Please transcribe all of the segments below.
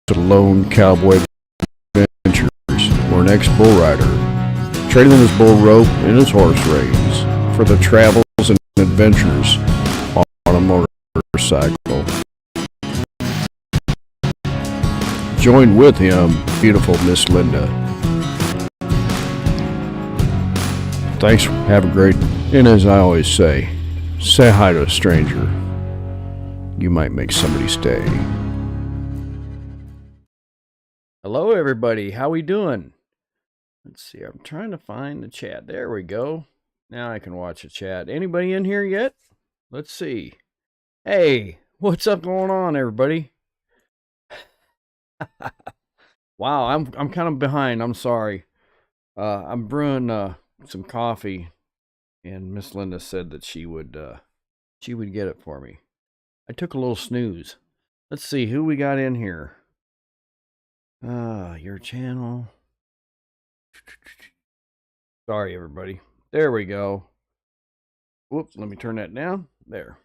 to Lone Cowboy Adventures, where an ex-bull rider traded in his bull rope and his horse reins for the travels and adventures on a motorcycle. Join with him, beautiful Miss Linda. Thanks, have a great, and as I always say hi to a stranger. You might make somebody stay. Hello everybody, how we doing? Let's see, I'm trying to find the chat. There we go. Now I can watch the chat. Anybody in here yet? Let's see. Hey, what's up going on everybody? Wow, I'm kind of behind. I'm sorry. I'm brewing some coffee, and Miss Linda said that she would get it for me. I took a little snooze. Let's see who we got in here. Your channel. Sorry, everybody. There we go. Whoops, let me turn that down. There.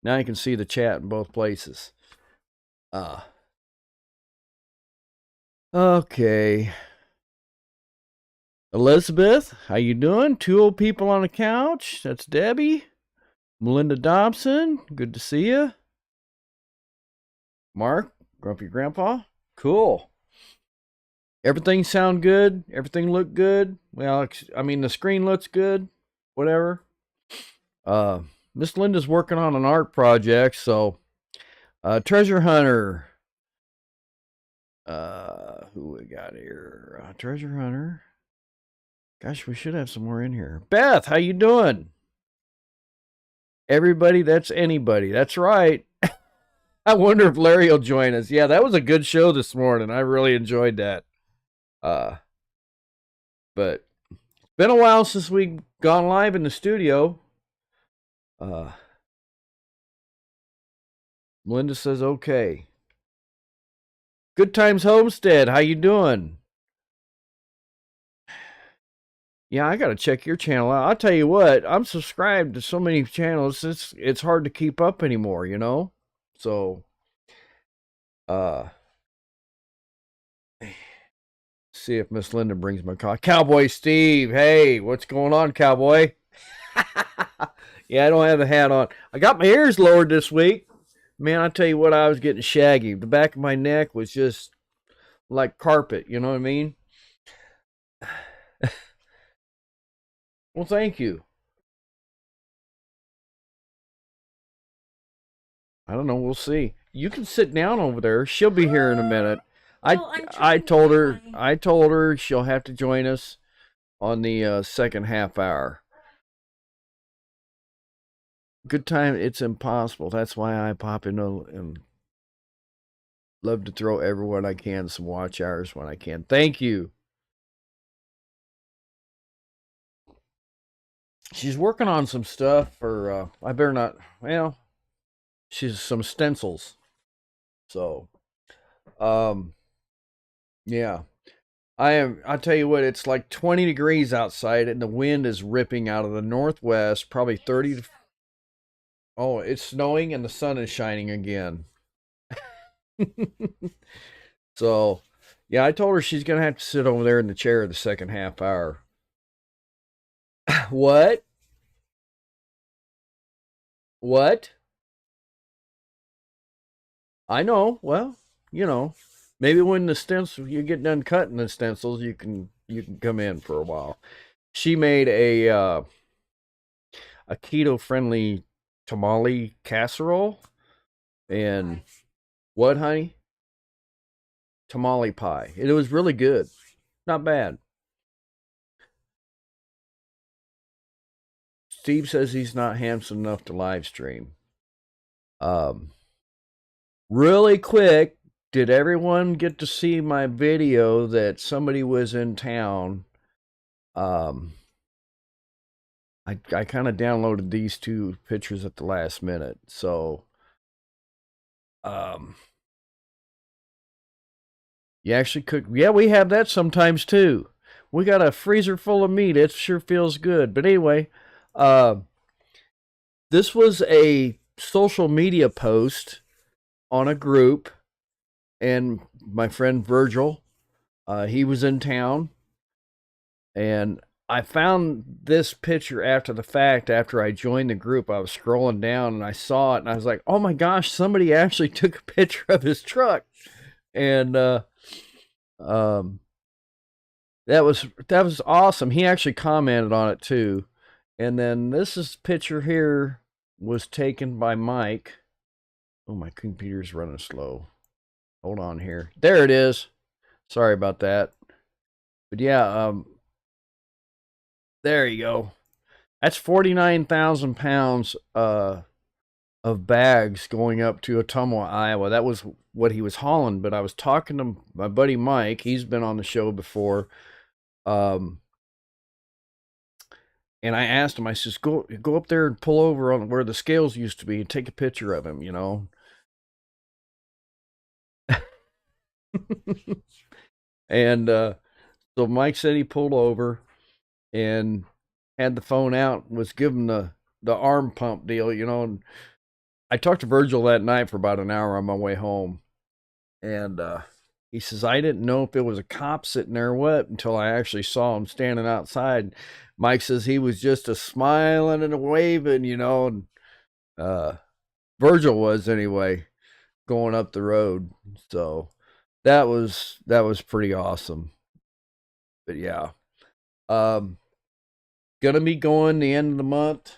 Now you can see the chat in both places. Okay. Elizabeth, how you doing? Two old people on a couch. That's Debbie. Melinda Dobson, good to see you. Mark, Grumpy Grandpa. Cool. Everything sound good? Everything look good? Well, I mean, the screen looks good. Whatever. Miss Linda's working on an art project, so Treasure Hunter. Who we got here? Treasure Hunter. Gosh, we should have some more in here. Beth, how you doing? Everybody, that's anybody. That's right. I wonder if Larry will join us. Yeah, that was a good show this morning. I really enjoyed that. But it's been a while since we've gone live in the studio. Melinda says okay. Good Times Homestead, how you doing? Yeah, I gotta check your channel out. I'll tell you what, I'm subscribed to so many channels, it's hard to keep up anymore, you know? So, see if Miss Linda brings my coffee. Cowboy Steve, hey, what's going on, Cowboy? Yeah, I don't have a hat on. I got my ears lowered this week. Man, I tell you what, I was getting shaggy. The back of my neck was just like carpet, you know what I mean? Well, thank you. I don't know, we'll see. You can sit down over there. She'll be here in a minute. I told her she'll have to join us on the second half hour. Good time, it's impossible. That's why I pop in and love to throw everyone I can some watch hours when I can. Thank you. She's working on some stuff for I better not, well, she's some stencils. So yeah. I'll tell you what, it's like 20 degrees outside and the wind is ripping out of the northwest, probably 30 to, oh, it's snowing and the sun is shining again. So, yeah, I told her she's going to have to sit over there in the chair the second half hour. What? What? I know. Well, you know, maybe when the stencil you get done cutting the stencils, you can come in for a while. She made a keto friendly tamale casserole and what, honey? Tamale pie. It was really good. Not bad. Steve says he's not handsome enough to live stream. Really quick, did everyone get to see my video that somebody was in town? I kind of downloaded these two pictures at the last minute. So, you actually cook. Yeah, we have that sometimes too. We got a freezer full of meat. It sure feels good. But anyway, this was a social media post on a group, and my friend Virgil. He was in town, and I found this picture after the fact. After I joined the group, I was scrolling down and I saw it, and I was like, "Oh my gosh, somebody actually took a picture of his truck." And um, that was awesome. He actually commented on it too. And then this picture here was taken by Mike. Oh, my computer's running slow. Hold on here. There it is. Sorry about that. But yeah, there you go. That's 49,000 pounds of bags going up to Ottumwa, Iowa. That was what he was hauling. But I was talking to my buddy Mike. He's been on the show before. And I asked him, I says, go up there and pull over on where the scales used to be and take a picture of him, you know. And so Mike said he pulled over and had the phone out, was giving the arm pump deal, you know. And I talked to Virgil that night for about an hour on my way home. And he says, I didn't know if it was a cop sitting there or what until I actually saw him standing outside. Mike says he was just a smiling and a waving, you know. And Virgil was anyway, going up the road. So that was pretty awesome. But yeah, gonna be going the end of the month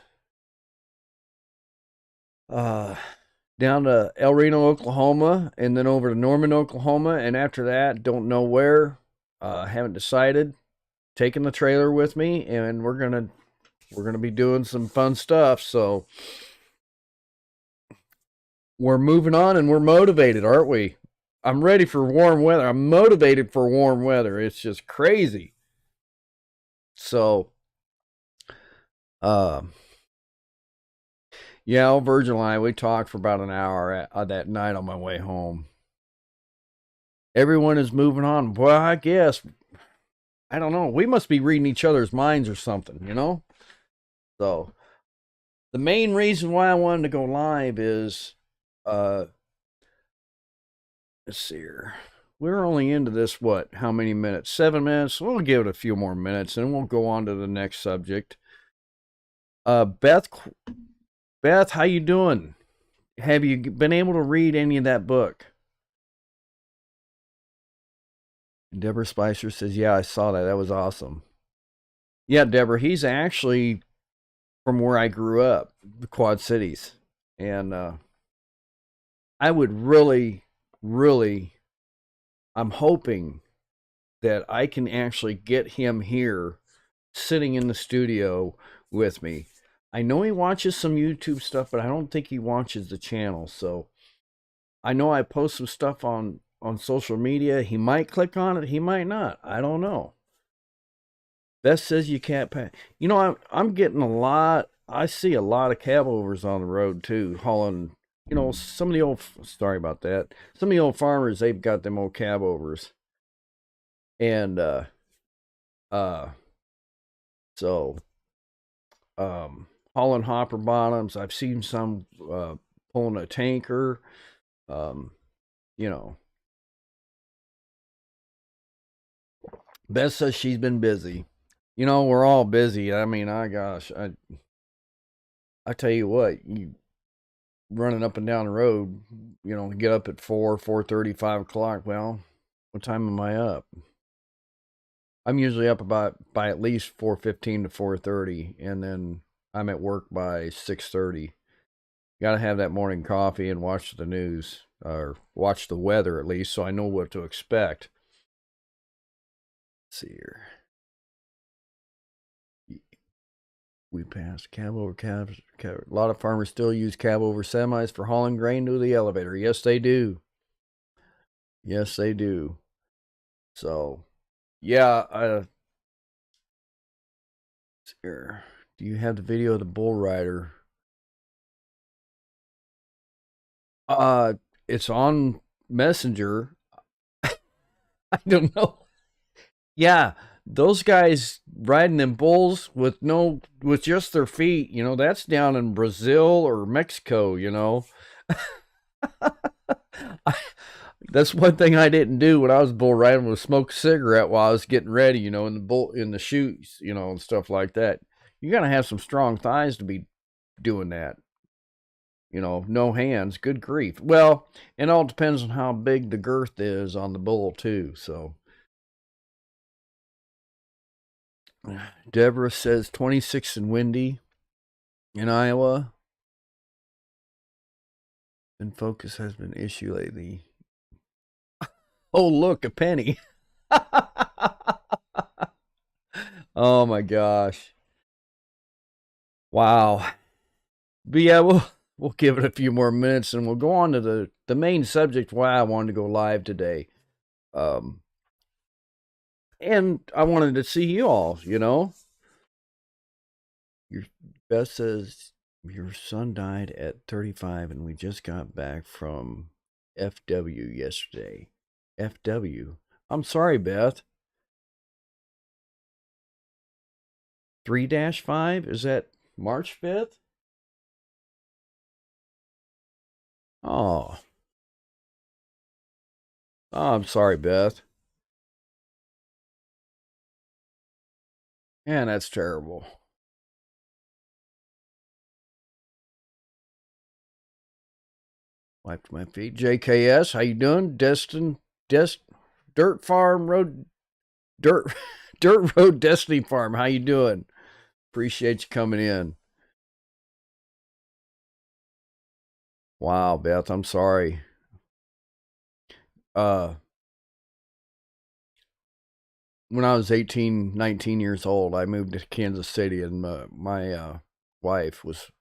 down to El Reno, Oklahoma, and then over to Norman, Oklahoma, and after that, don't know where. Haven't decided. Taking the trailer with me, and we're gonna be doing some fun stuff. So we're moving on, and we're motivated, aren't we? I'm ready for warm weather. I'm motivated for warm weather. It's just crazy. So, yeah, Virgil and I, we talked for about an hour that night on my way home. Everyone is moving on. Well, I guess, I don't know. We must be reading each other's minds or something, you know? So, the main reason why I wanted to go live is, let's see here. We're only into this, what, how many minutes? 7 minutes? We'll give it a few more minutes, and we'll go on to the next subject. Beth, how you doing? Have you been able to read any of that book? Deborah Spicer says, yeah, I saw that. That was awesome. Yeah, Deborah, he's actually from where I grew up, the Quad Cities. And I would really, I'm hoping that I can actually get him here sitting in the studio with me. I know he watches some YouTube stuff, but I don't think he watches the channel. So I know I post some stuff on social media. He might click on it. He might not. I don't know. Beth says you can't pay. You know, I'm getting a lot. I see a lot of cab overs on the road too, hauling. You know, some of the old. Sorry about that. Some of the old farmers, they've got them old cab overs, and so hauling hopper bottoms. I've seen some pulling a tanker. You know. Beth says she's been busy. You know, we're all busy. I mean, I tell you what, you running up and down the road, you know, get up at 4:30, 5 o'clock. Well, what time am I up? I'm usually up by at least 4:15 to 4:30, and then I'm at work by 6:30. Got to have that morning coffee and watch the news, or watch the weather at least, so I know what to expect. Let's see here. We passed cab over cab. A lot of farmers still use cab over semis for hauling grain to the elevator. Yes, they do. Yes, they do. So, yeah. Here, do you have the video of the bull rider? It's on Messenger. I don't know. Yeah, those guys riding them bulls with just their feet, you know, that's down in Brazil or Mexico, you know. That's one thing I didn't do when I was bull riding, was smoke a cigarette while I was getting ready, you know, in the shoes, you know, and stuff like that. You gotta have some strong thighs to be doing that. You know, no hands, good grief. Well, it all depends on how big the girth is on the bull too. So Deborah says 26 and windy in Iowa. And focus has been an issue lately. Oh, look, a penny. Oh my gosh. Wow. But yeah, we'll give it a few more minutes and we'll go on to the main subject why I wanted to go live today. And I wanted to see you all, you know. Your Beth says your son died at 35 and we just got back from FW yesterday. FW. I'm sorry, Beth. 3-5? Is that March 5th? Oh. Oh, I'm sorry, Beth. Yeah, that's terrible. Wiped my feet. JKS, how you doing? Dirt Farm Road, Dirt Road Destiny Farm. How you doing? Appreciate you coming in. Wow, Beth, I'm sorry. When I was 18, 19 years old, I moved to Kansas City, and my wife was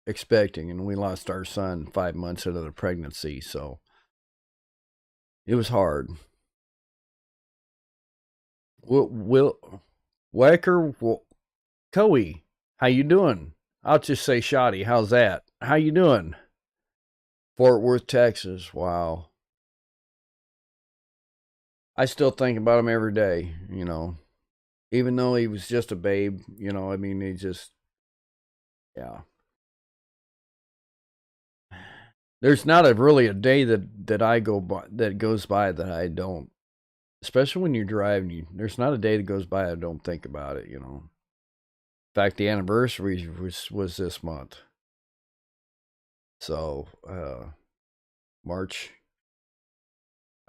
expecting, and we lost our son 5 months into the pregnancy, so it was hard. Will Wecker Coey, how you doing? I'll just say shoddy. How's that? How you doing? Fort Worth, Texas. Wow. I still think about him every day, you know. Even though he was just a babe, you know, I mean, he just, yeah. There's not really a day that I go by that goes by that I don't, especially when you're driving. There's not a day that goes by I don't think about it, you know. In fact, the anniversary was this month, so March.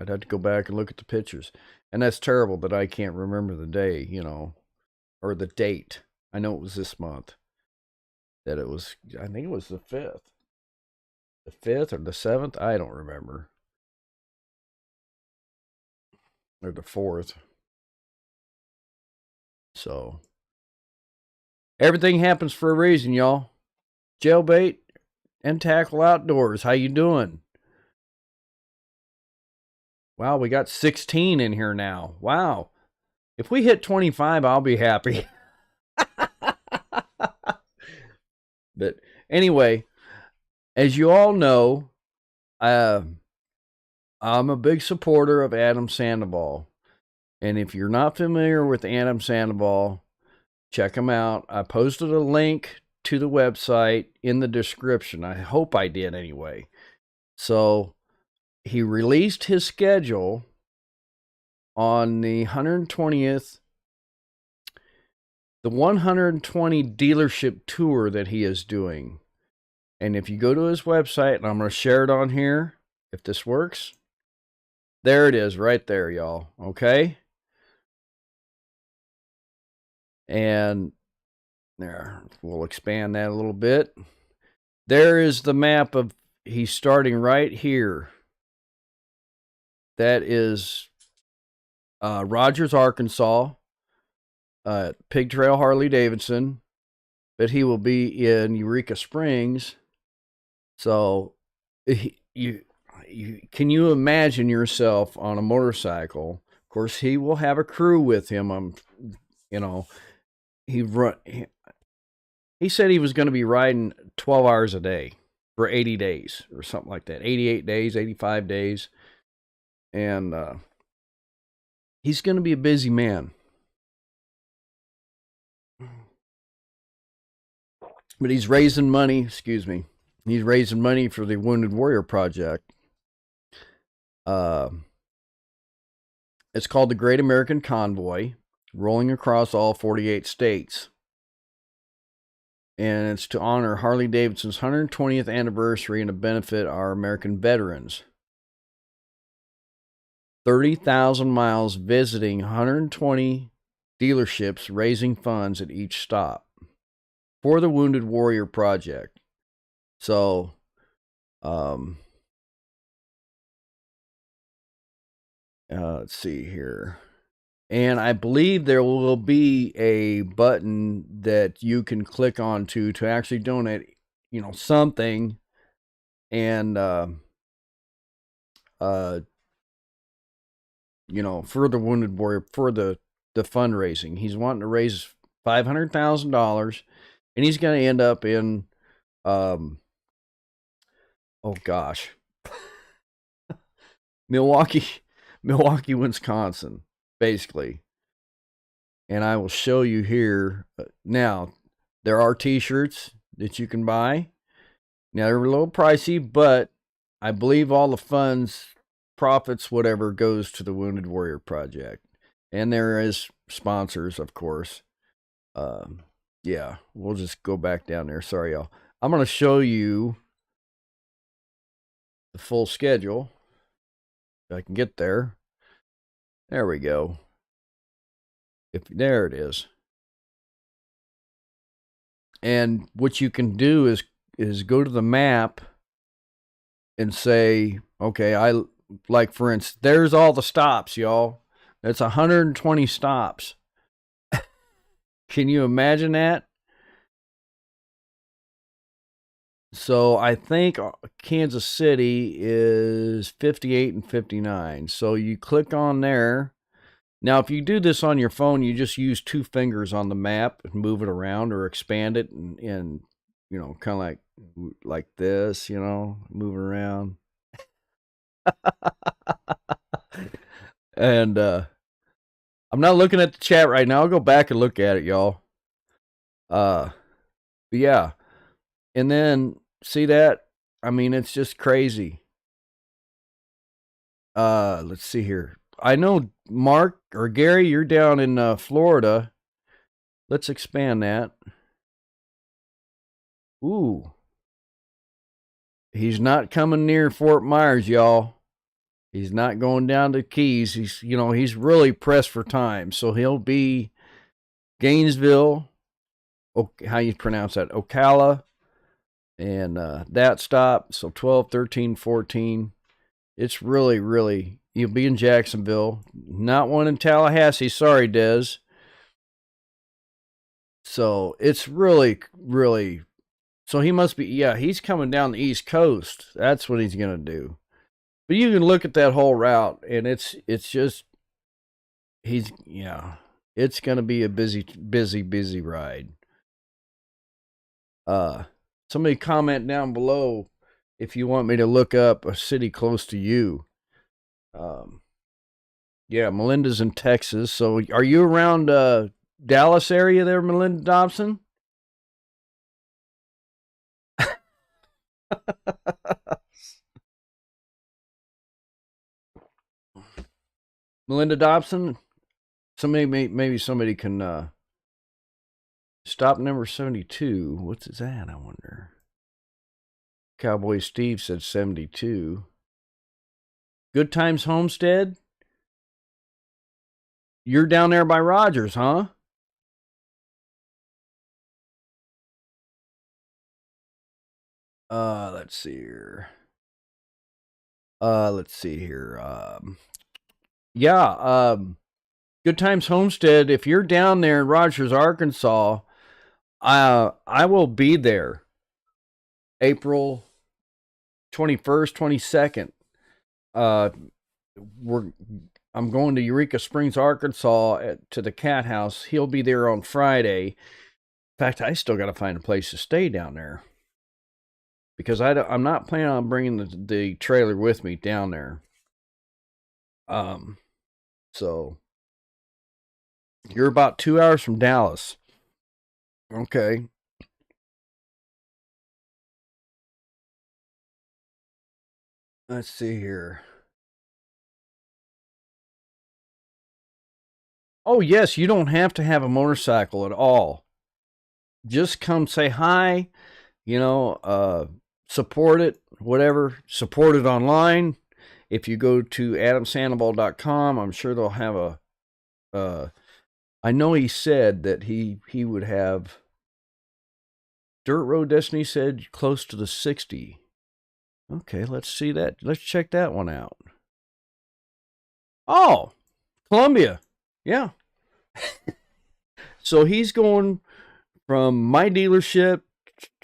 I'd have to go back and look at the pictures, and that's terrible that I can't remember the day, you know, or the date. I know it was this month. That it was. I think it was the 5th. The 5th or the 7th. I don't remember. Or the 4th. So everything happens for a reason, y'all. Jailbait and Tackle Outdoors. How you doing? Wow, we got 16 in here now. Wow. If we hit 25, I'll be happy. But anyway, as you all know, I'm a big supporter of Adam Sandoval. And if you're not familiar with Adam Sandoval, check him out. I posted a link to the website in the description. I hope I did anyway. So he released his schedule on the 120th, the 120 dealership tour that he is doing. And if you go to his website, and I'm going to share it on here, if this works, there it is right there, y'all. Okay? And there, we'll expand that a little bit. There is the map of, he's starting right here. That is Rogers, Arkansas, Pig Trail Harley Davidson, but he will be in Eureka Springs. So can you imagine yourself on a motorcycle? Of course, he will have a crew with him. You know, he said he was going to be riding 12 hours a day for 80 days or something like that. 88 days, 85 days. And he's going to be a busy man. But he's raising money, He's raising money for the Wounded Warrior Project. Uh, it's called the Great American Convoy, rolling across all 48 states. And it's to honor Harley Davidson's 120th anniversary and to benefit our American veterans. 30,000 miles visiting 120 dealerships, raising funds at each stop for the Wounded Warrior Project. So, let's see here. And I believe there will be a button that you can click on to actually donate, something. And, for the Wounded Warrior, for the fundraising. He's wanting to raise $500,000, and he's going to end up in, oh gosh, Milwaukee, Wisconsin, basically. And I will show you here. Now, there are t-shirts that you can buy. Now, they're a little pricey, but I believe all the funds, profits, whatever, goes to the Wounded Warrior Project. And there is sponsors, of course. Yeah, we'll just go back down there. Sorry, y'all. I'm going to show you the full schedule. If I can get there. There we go. There it is. And what you can do is go to the map and say, okay, like for instance, there's all the stops, y'all. That's 120 stops. Can you imagine that? So I think Kansas City is 58 and 59. So you click on there. Now, if you do this on your phone, you just use 2 fingers on the map and move it around or expand it and kind of like this, move it around. And I'm not looking at the chat right now. I'll go back and look at it, y'all. But yeah. And then see that? I mean, it's just crazy. Let's see here. I know Mark or Gary, you're down in Florida. Let's expand that. Ooh. He's not coming near Fort Myers, y'all. He's not going down to Keys. He's really pressed for time. So he'll be Gainesville, how you pronounce that? Ocala, and that stop. So 12, 13, 14. It's really, really, you'll be in Jacksonville. Not one in Tallahassee. Sorry, Des. So it's really, really, so he must be, he's coming down the East Coast. That's what he's going to do. But you can look at that whole route, and it's just, it's going to be a busy ride. Somebody comment down below if you want me to look up a city close to you. Yeah, Melinda's in Texas. So are you around Dallas area there, Melinda Dobson? Melinda Dobson? Maybe somebody can stop number 72. What's that, I wonder? Cowboy Steve said 72. Good Times Homestead? You're down there by Rogers, huh? Let's see here. Good Times Homestead. If you're down there in Rogers, Arkansas, I will be there April 21st, 22nd. I'm going to Eureka Springs, Arkansas to the Cat House. He'll be there on Friday. In fact, I still got to find a place to stay down there because I'm not planning on bringing the trailer with me down there. So you're about 2 hours from Dallas. Okay. Let's see here. Oh, yes, you don't have to have a motorcycle at all. Just come say hi, you know, support it, whatever. Support it online. If you go to adamsandoval.com, I'm sure they'll have I know he said that he would have Dirt Road Destiny said close to the 60. Okay, let's see that. Let's check that one out. Oh, Columbia. Yeah. So he's going from my dealership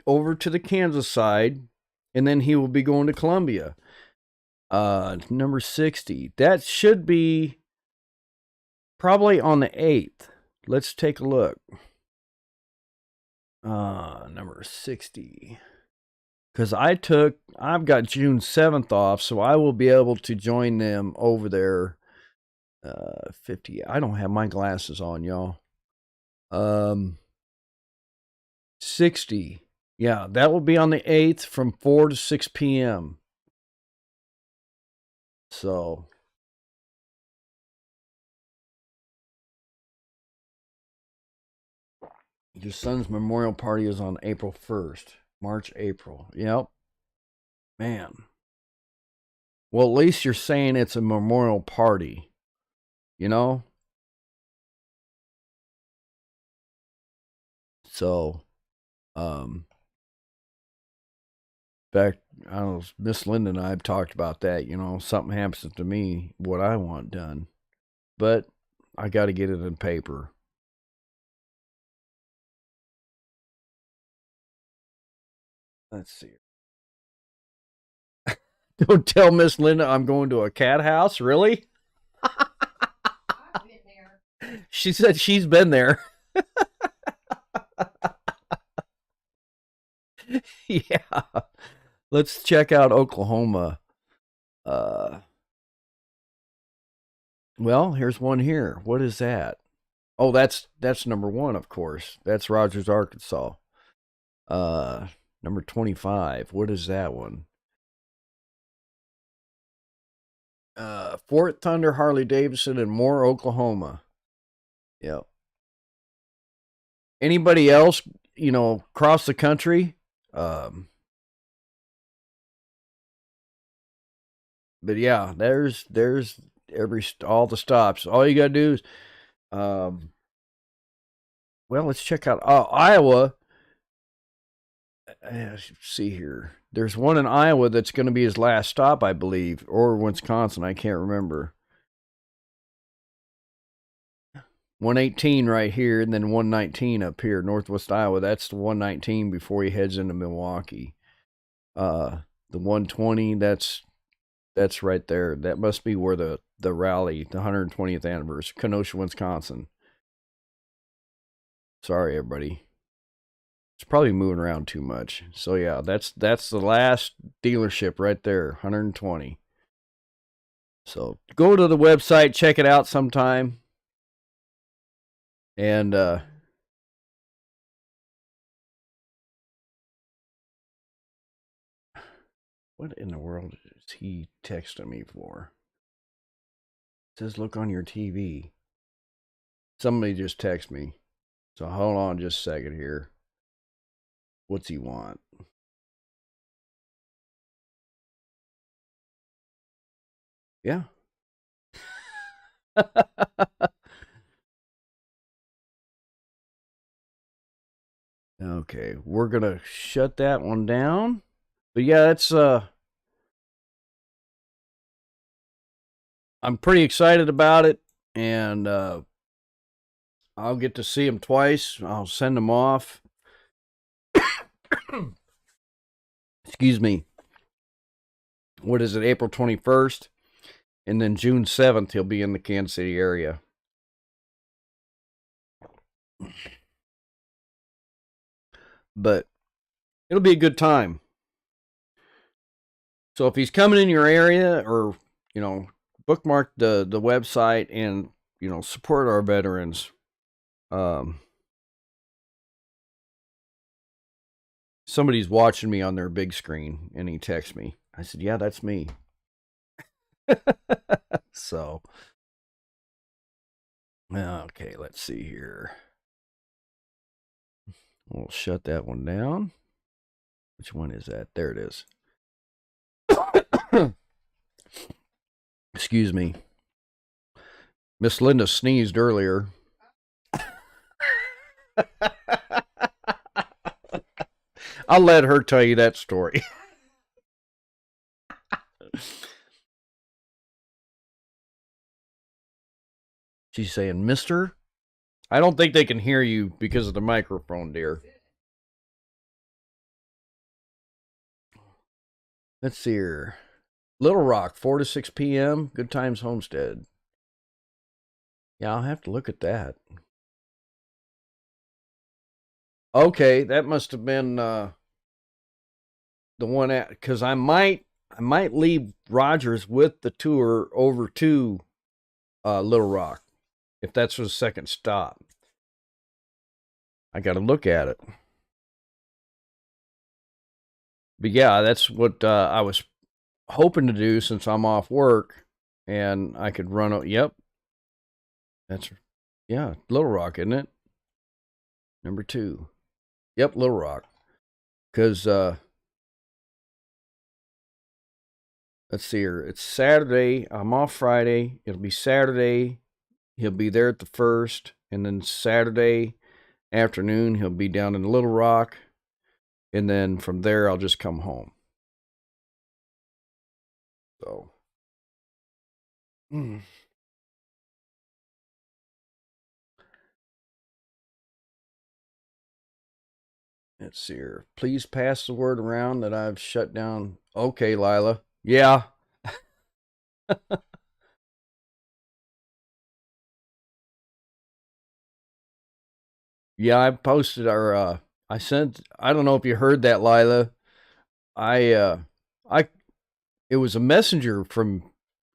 over to the Kansas side, and then he will be going to Columbia. Number 60. That should be probably on the 8th. Let's take a look. Number 60. Because I've got June 7th off, so I will be able to join them over there. 50. I don't have my glasses on, y'all. 60. Yeah, that will be on the 8th from 4 to 6 p.m. So, your son's memorial party is on April 1st. March, April. Yep. Man. Well, at least you're saying it's a memorial party. You know? So, in fact, I don't know, Miss Linda and I have talked about that. You know, something happens to me, what I want done. But I got to get it in paper. Let's see. Don't tell Miss Linda I'm going to a cat house. Really? I've been there. She said she's been there. Yeah. Let's check out Oklahoma. Well, here's one here. What is that? Oh, that's number 1, of course. That's Rogers, Arkansas. Number 25. What is that one? Fort Thunder, Harley Davidson, and Moore, Oklahoma. Yep. Anybody else, you know, across the country? But yeah, there's all the stops. All you gotta do is, well, let's check out Iowa. Let's see here. There's one in Iowa that's going to be his last stop, I believe, or Wisconsin. I can't remember. 118 right here, and then 119 up here, Northwest Iowa. That's the 119 before he heads into Milwaukee. The 120, that's right there. That must be where the rally, the 120th anniversary, Kenosha, Wisconsin. Sorry, everybody. It's probably moving around too much. So yeah, that's the last dealership right there, 120. So go to the website, check it out sometime. And what in the world is he texting me for? It says look on your TV. Somebody just texted me. So hold on just a second here. What's he want? Yeah. Okay, we're gonna shut that one down. But yeah, it's I'm pretty excited about it, and I'll get to see him twice. I'll send him off. Excuse me. What is it? April 21st, and then June 7th he'll be in the Kansas City area. But it'll be a good time. So if he's coming in your area, or you know, bookmark the website and you know support our veterans. Somebody's watching me on their big screen, and he texts me. I said, "Yeah, that's me." So Okay, let's see here. We'll shut that one down. Which one is that? There it is. Excuse me. Miss Linda sneezed earlier. I'll let her tell you that story. She's saying, Mister? I don't think they can hear you because of the microphone, dear. Let's see here. Little Rock, 4 to 6 p.m. Good Times Homestead. Yeah, I'll have to look at that. Okay, that must have been the one at, because I might leave Rogers with the tour over to Little Rock, if that's the second stop. I got to look at it. But yeah, that's what I was hoping to do since I'm off work, and I could run. Yep, that's Little Rock, isn't it? Number 2. Yep, Little Rock. Because let's see here. It's Saturday. I'm off Friday. It'll be Saturday. He'll be there at the first, and then Saturday afternoon he'll be down in Little Rock, and then from there I'll just come home. So. Let's see here. Please pass the word around that I've shut down. Okay, Lila. Yeah. Yeah, I posted our I sent, I don't know if you heard that, Lila. I it was a messenger from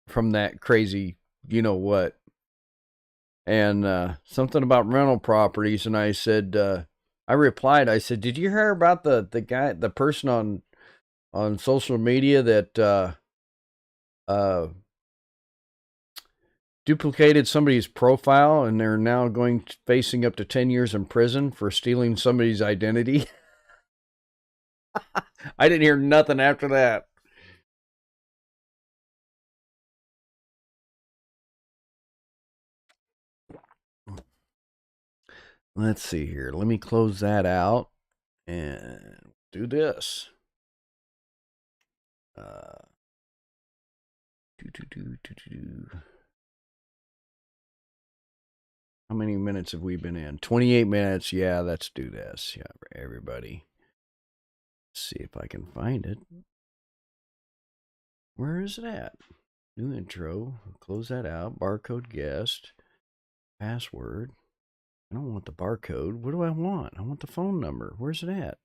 that crazy you know what. And something about rental properties, and I said I replied, I said, "Did you hear about the person on social media that duplicated somebody's profile, and they're now facing up to 10 years in prison for stealing somebody's identity?" I didn't hear nothing after that. Let's see here. Let me close that out and do this. How many minutes have we been in? 28 minutes. Yeah, let's do this. Yeah, everybody. Let's see if I can find it. Where is it at? New intro. Close that out. Barcode guest. Password. I don't want the barcode. What do I want? I want the phone number. Where's it at?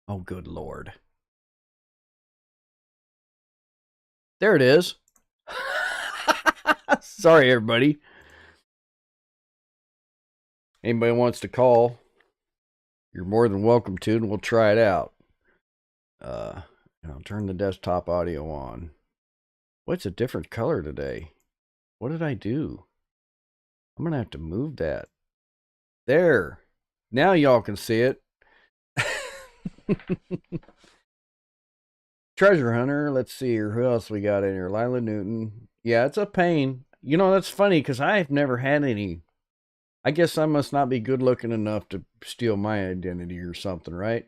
Oh, good Lord. There it is. Sorry, everybody. Anybody wants to call, you're more than welcome to, and we'll try it out. I'll turn the desktop audio on. What's a different color today? What did I do? I'm going to have to move that. There. Now y'all can see it. Treasure Hunter. Let's see here. Who else we got in here? Lila Newton. Yeah, it's a pain. You know, that's funny because I've never had any. I guess I must not be good looking enough to steal my identity or something, right?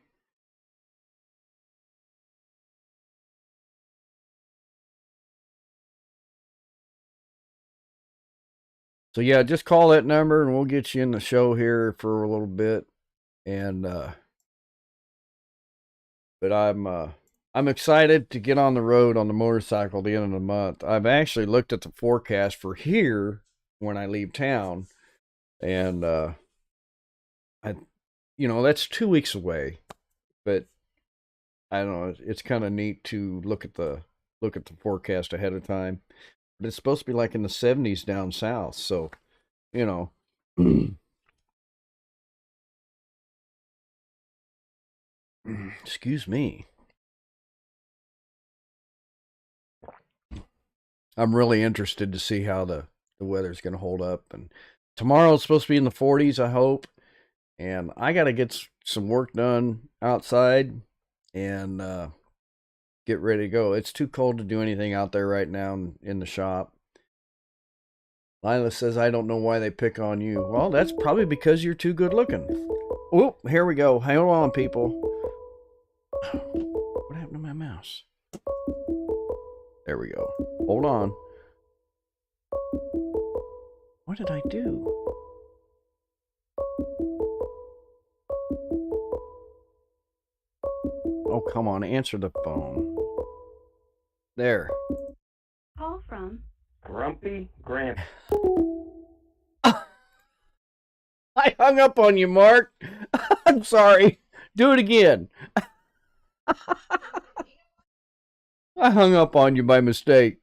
So yeah, just call that number and we'll get you in the show here for a little bit. And but I'm excited to get on the road on the motorcycle at the end of the month. I've actually looked at the forecast for here when I leave town, and I, that's 2 weeks away. But I don't know. It's kind of neat to look at the forecast ahead of time. But it's supposed to be like in the 70s down south, so you know. Excuse me. I'm really interested to see how the weather's going to hold up. And tomorrow it's supposed to be in the 40s, I hope. And I got to get some work done outside and get ready to go. It's too cold to do anything out there right now in the shop. Lila says, I don't know why they pick on you. Well, that's probably because you're too good looking. Oh, here we go. Hang on, people. What happened to my mouse? There we go. Hold on. What did I do? Oh, come on. Answer the phone. There. Call from Grumpy Grandpa. I hung up on you, Mark. I'm sorry. Do it again. I hung up on you by mistake.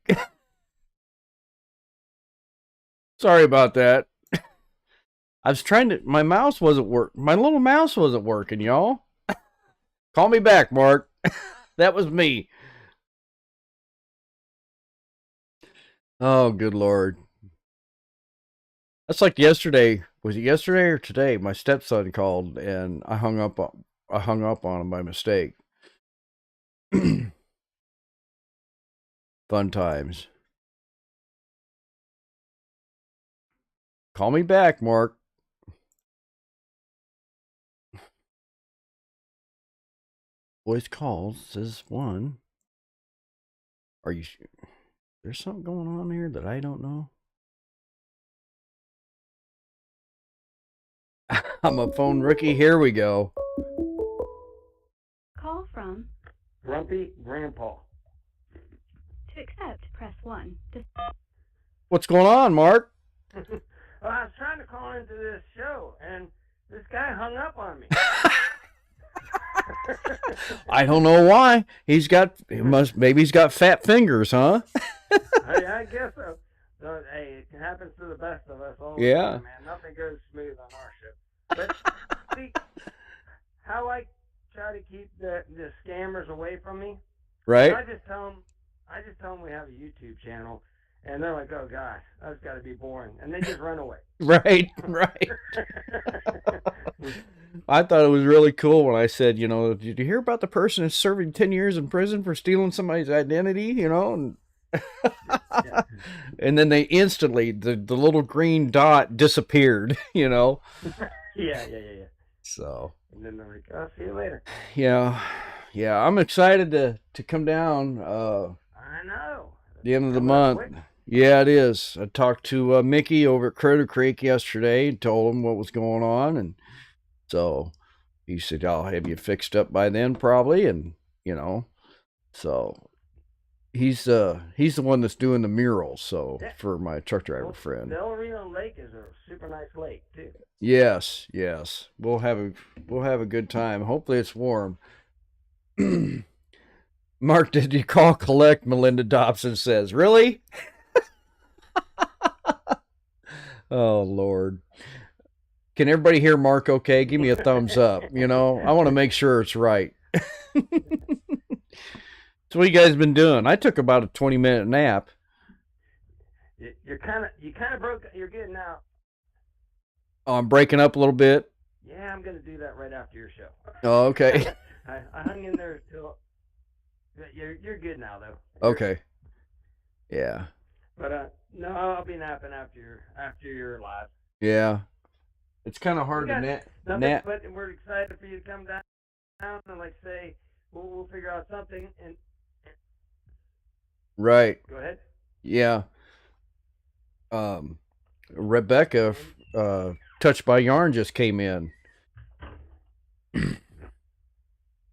Sorry about that. I was trying to, my mouse wasn't working. My little mouse wasn't working, y'all. Call me back, Mark. That was me. Oh, good Lord. That's like yesterday. Was it yesterday or today? My stepson called and I hung up on him by mistake. Fun times. Call me back, Mark. Voice calls says 1. Are you sure? There's something going on here that I don't know. I'm a phone rookie. Here we go. call from Grumpy Grandpa. to accept, press 1. What's going on, Mark? Well, I was trying to call into this show, and this guy hung up on me. I don't know why. Maybe he's got fat fingers, huh? I guess so. So, hey, it happens to the best of us all the Yeah. time, man. Nothing goes smooth on our show. But see, how I try to keep the scammers away from me, Right? I just tell them we have a YouTube channel, and they're like, oh gosh, that's got to be boring, and they just run away. Right. I thought it was really cool when I said, did you hear about the person who's serving 10 years in prison for stealing somebody's identity, and Yeah. and then they instantly, the little green dot disappeared, Yeah. So, And then they're like, I'll see you later. yeah, I'm excited to come down I know. the end of the Coming up month. quick. Yeah, it is. I talked to Mickey over at Critter Creek yesterday and told him what was going on. And so he said, I'll have you fixed up by then probably. And, so he's the one that's doing the murals. So Yeah. for my truck driver Well, friend. Del Reno Lake is a super nice lake too. Yes. We'll have a good time. Hopefully it's warm. Mark, did you call collect? Melinda Dobson says, really? Oh, Lord. Can everybody hear Mark okay? Give me a thumbs up. I want to make sure it's right. So what you guys been doing? I took about a 20-minute nap. You kind of broke. You're good now. Oh, I'm breaking up a little bit. Yeah, I'm gonna do that right after your show. Oh, okay. I hung in there till. You're good now though. Okay. Yeah. But no, I'll be napping after your live. Yeah. It's kind of hard We to got nap. nothing, but we're excited for you to come down and like say we'll figure out something and Right. go ahead. Yeah. Rebecca, Touched by Yarn just came in.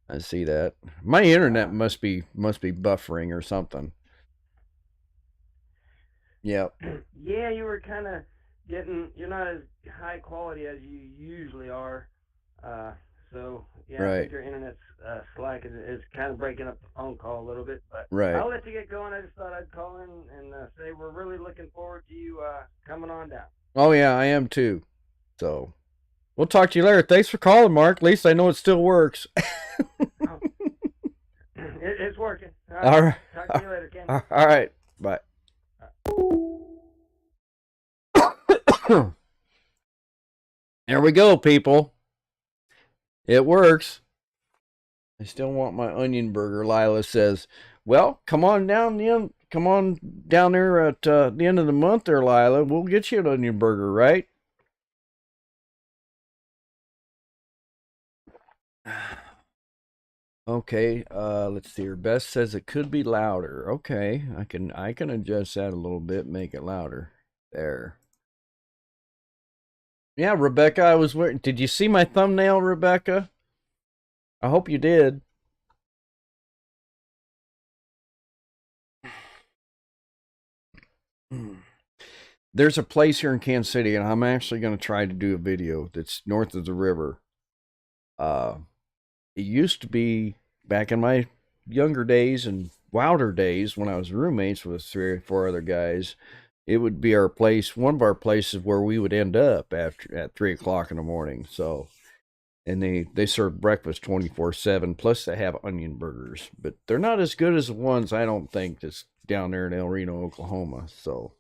I see that. My internet must be buffering or something. Yep. Yeah, you were kind of you're not as high quality as you usually are. So yeah, I Right. think your internet's slack is kind of breaking up the phone call a little bit. But Right. I'll let you get going. I just thought I'd call in and say we're really looking forward to you coming on down. Oh yeah, I am too. So we'll talk to you later. Thanks for calling, Mark. At least I know it still works. It's working. All right. Talk to you later, Ken. All right. Bye. There we go, people. It works. I still want my onion burger, Lila says. Well, come on down there at the end of the month there, Lila. We'll get you an onion burger, right? Okay, let's see. Her best says it could be louder. Okay, I can adjust that a little bit, make it louder. There. Yeah, Rebecca, I was wearing. Did you see my thumbnail, Rebecca? I hope you did. There's a place here in Kansas City, and I'm actually going to try to do a video that's north of the river. It used to be back in my younger days and wilder days when I was roommates with 3 or 4 other guys. It would be our place, one of our places where we would end up after at 3 o'clock in the morning. So, and they serve breakfast 24/7. Plus, they have onion burgers, but they're not as good as the ones I don't think that's down there in El Reno, Oklahoma. So.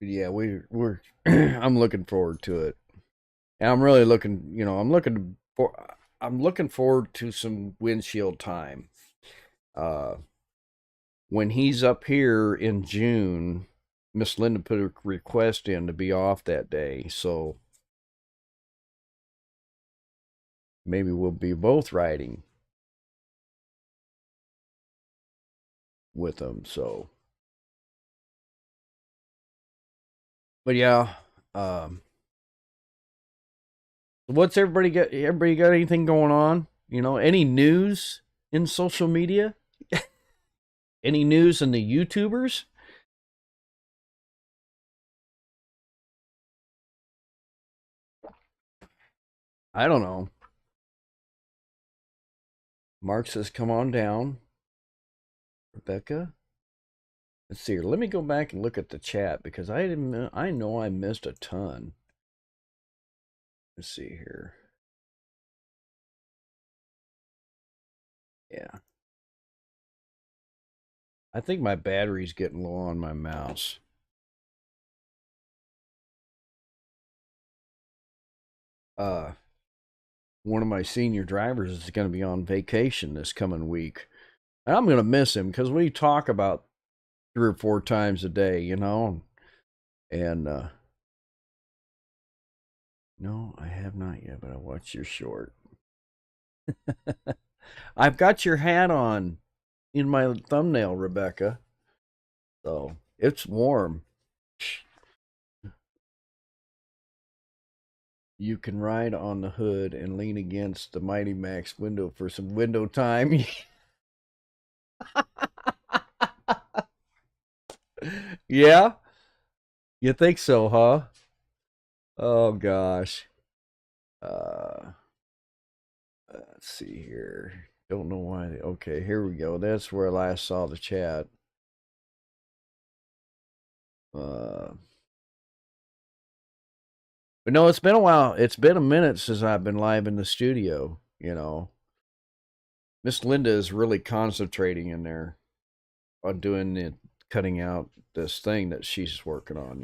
Yeah, we're I'm looking forward to it. And I'm really looking, I'm looking forward to some windshield time. When he's up here in June, Miss Linda put a request in to be off that day, so maybe we'll be both riding with them. So, but yeah, what's everybody got? Everybody got anything going on? Any news in social media? Any news in the YouTubers? I don't know. Mark says, come on down. Rebecca? Let's see here. Let me go back and look at the chat because I know I missed a ton. Let's see here. Yeah. I think my battery's getting low on my mouse. One of my senior drivers is going to be on vacation this coming week. And I'm going to miss him because we talk about 3 or 4 times a day, And no, I have not yet, but I watched your short. I've got your hat on in my thumbnail, Rebecca. So it's warm. You can ride on the hood and lean against the Mighty Max window for some window time. Yeah? You think so, huh? Oh gosh. Let's see here. Don't know why. Okay, here we go. That's where I last saw the chat. But no, it's been a while. It's been a minute since I've been live in the studio, Miss Linda is really concentrating in there on doing it, cutting out this thing that she's working on,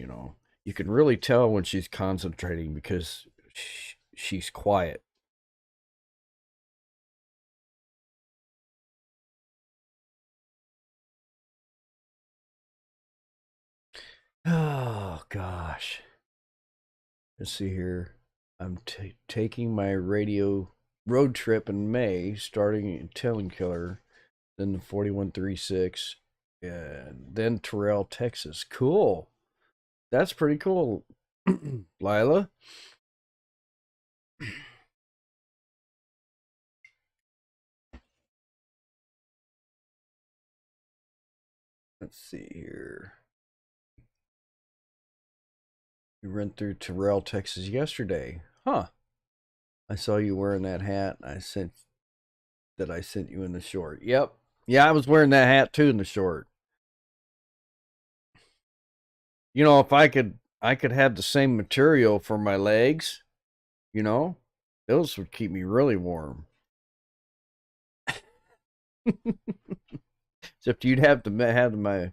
You can really tell when she's concentrating because she's quiet. Oh, gosh. Let's see here. I'm taking my radio road trip in May, starting in Telling-Killer, then the 4136, and then Terrell, Texas. Cool. That's pretty cool, Lila. Let's see here. You went through Terrell, Texas yesterday. Huh. I saw you wearing that hat. I sent you in the short. Yep. Yeah, I was wearing that hat too in the short. If I could have the same material for my legs, those would keep me really warm. Except you'd have to have my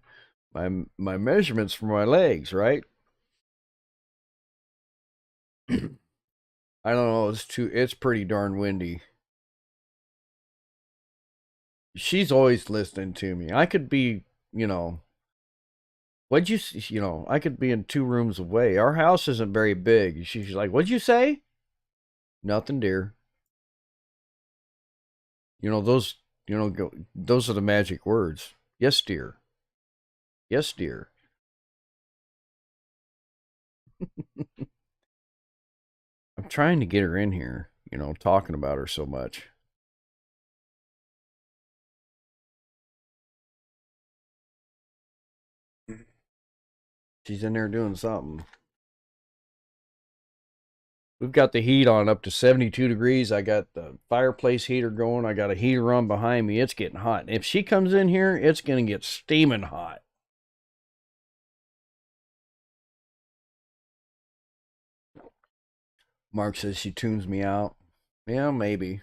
measurements for my legs, right? I don't know. It's pretty darn windy. She's always listening to me. I could be, I could be in 2 rooms away. Our house isn't very big. She's like, what'd you say? Nothing, dear. Those, those are the magic words. Yes, dear. Yes, dear. I'm trying to get her in here, talking about her so much. She's in there doing something. We've got the heat on up to 72 degrees. I got the fireplace heater going. I got a heater on behind me. It's getting hot. If she comes in here, it's going to get steaming hot. Mark says she tunes me out. Yeah, maybe.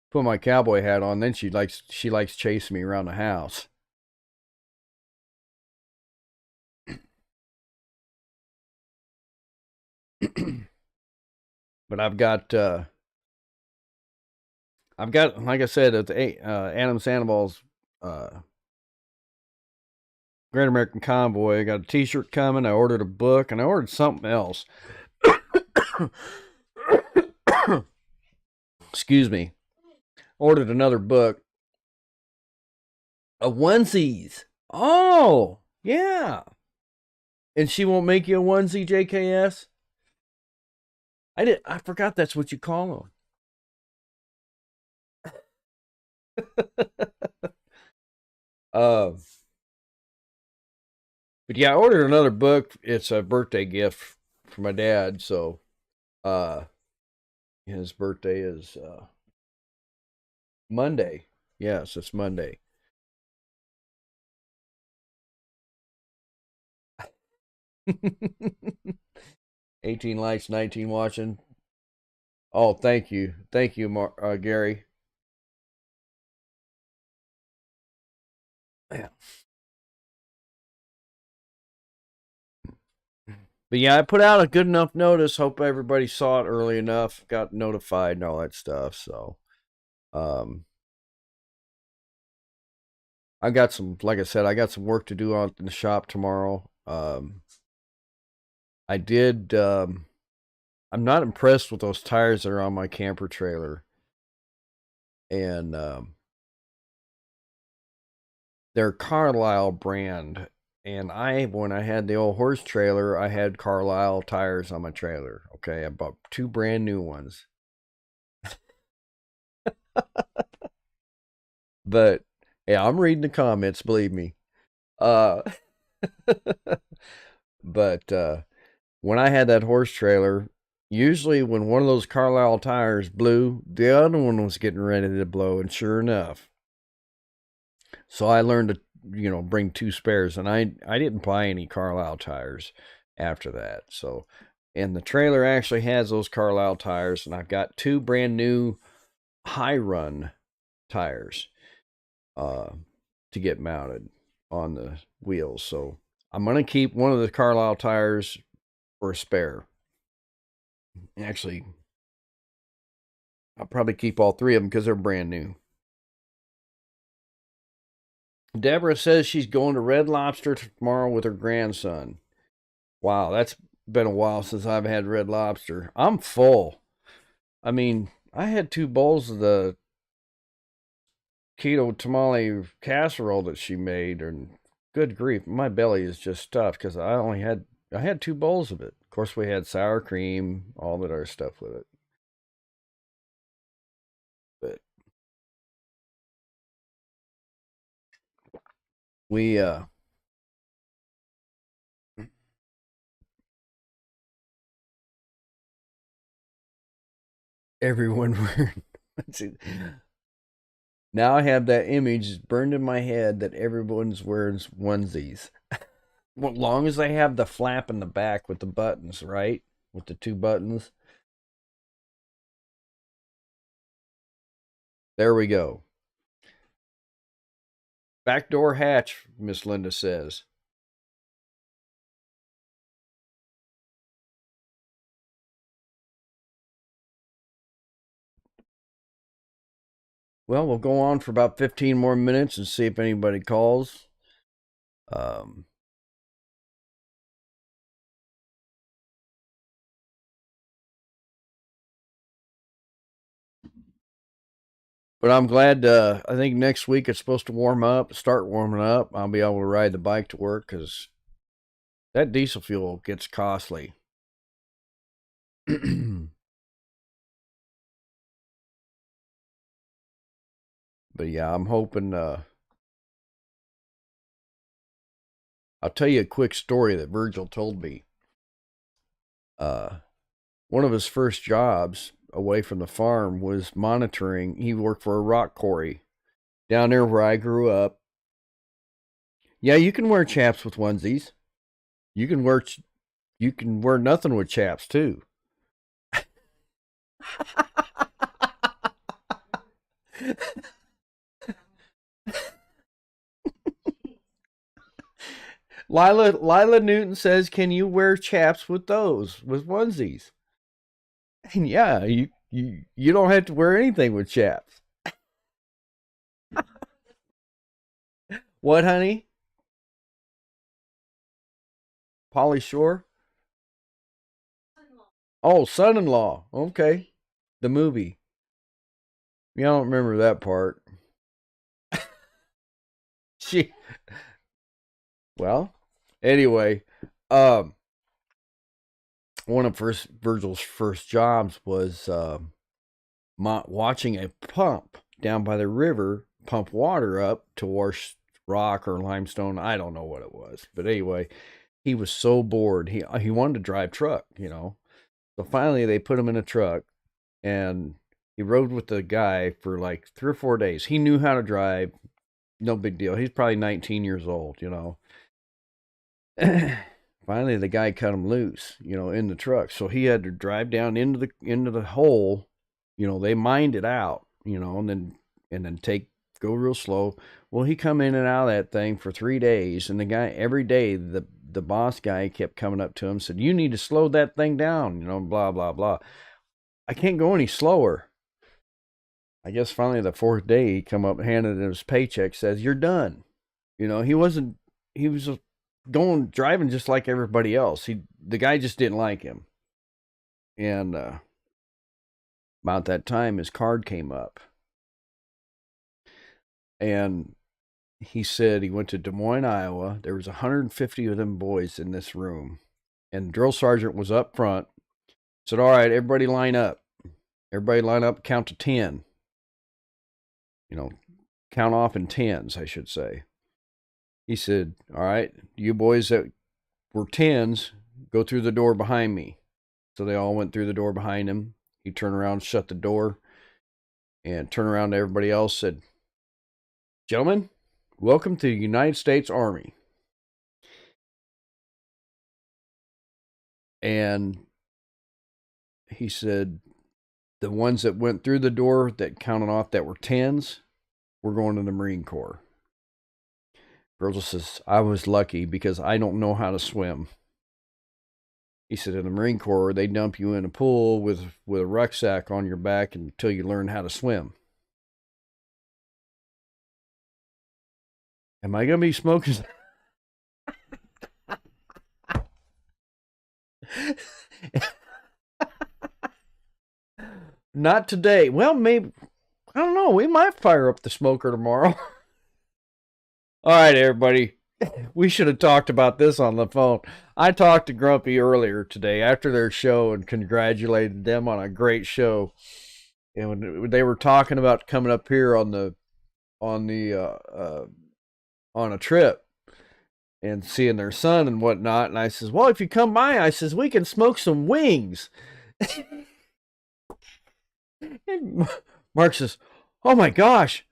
Put my cowboy hat on, then she likes chasing me around the house. But I've got, like I said, at the Adam Sandoval's Great American Convoy, I got a t-shirt coming. I ordered a book, and I ordered something else. Excuse me. Ordered another book. A onesies. Oh, yeah. And she won't make you a onesie, JKS? I forgot that's what you call them. But yeah, I ordered another book. It's a birthday gift for my dad. So, his birthday is Monday. Yes, it's Monday. $18 likes, 19 watching. Oh, thank you, Gary. Yeah. But yeah, I put out a good enough notice. Hope everybody saw it early enough, got notified and all that stuff. So, I got some, like I said, I got some work to do out in the shop tomorrow. I did. I'm not impressed with those tires that are on my camper trailer, and they're Carlisle brand. And when I had the old horse trailer, I had Carlisle tires on my trailer. Okay, I bought 2 brand new ones. But yeah, I'm reading the comments, believe me. But when I had that horse trailer, usually when one of those Carlisle tires blew, the other one was getting ready to blow, and sure enough. So I learned to, bring 2 spares, and I didn't buy any Carlisle tires after that. So, and the trailer actually has those Carlisle tires, and I've got 2 brand new high run tires to get mounted on the wheels. So I'm going to keep one of the Carlisle tires for a spare. Actually, I'll probably keep all 3 of them because they're brand new. Deborah says she's going to Red Lobster tomorrow with her grandson. Wow, that's been a while since I've had Red Lobster. I'm full. I mean, I had 2 bowls of the keto tamale casserole that she made, and good grief, my belly is just stuffed because I had 2 bowls of it. Of course, we had sour cream, all that other stuff with it. But we everyone wearing. Now I have that image burned in my head that everyone's wearing onesies. Well, as long as they have the flap in the back with the buttons, right? With the 2 buttons. There we go. Backdoor hatch, Miss Linda says. Well, we'll go on for about 15 more minutes and see if anybody calls. But I'm glad, I think next week it's supposed to start warming up. I'll be able to ride the bike to work because that diesel fuel gets costly. But yeah, I'm hoping, I'll tell you a quick story that Virgil told me. One of his first jobs away from the farm was monitoring. He worked for a rock quarry down there where I grew up. Yeah, you can wear chaps with onesies. You can wear nothing with chaps too. Lila Newton says, "Can you wear chaps with onesies?" And yeah, you don't have to wear anything with chaps. What, honey? Polly Shore? Oh, Son-in-Law. Okay. The movie. Yeah, I don't remember that part. Well, anyway, one of Virgil's first jobs was watching a pump down by the river pump water up to wash rock or limestone. I don't know what it was, but anyway, he was so bored. He wanted to drive truck, So finally, they put him in a truck, and he rode with the guy for like 3 or 4 days. He knew how to drive, no big deal. He's probably 19 years old, Finally, the guy cut him loose, in the truck. So he had to drive down into the hole. They mined it out, and then go real slow. Well, he come in and out of that thing for 3 days, and the guy every day, the boss guy kept coming up to him, said, "You need to slow that thing down," blah blah blah. I can't go any slower. I guess finally the 4th day he come up, handed him his paycheck, says, "You're done." He was driving just like everybody else. The guy just didn't like him. And about that time his card came up. And he said he went to Des Moines, Iowa. There was 150 of them boys in this room. And the drill sergeant was up front. Said, "All right, everybody line up. Everybody line up, count to 10. Count off in tens, I should say." He said, "All right, you boys that were 10s, go through the door behind me." So they all went through the door behind him. He turned around, shut the door, and turned around to everybody else, said, "Gentlemen, welcome to the United States Army." And he said, the ones that went through the door that counted off that were 10s, were going to the Marine Corps. Virgil says, "I was lucky because I don't know how to swim." He said, in the Marine Corps, they dump you in a pool with a rucksack on your back until you learn how to swim. Am I going to be smoking? Not today. Well, maybe, I don't know. We might fire up the smoker tomorrow. All right, everybody. We should have talked about this on the phone. I talked to Grumpy earlier today after their show and congratulated them on a great show. And when they were talking about coming up here on a trip and seeing their son and whatnot, and I says, "Well, if you come by," I says, "we can smoke some wings." And Mark says, "Oh my gosh,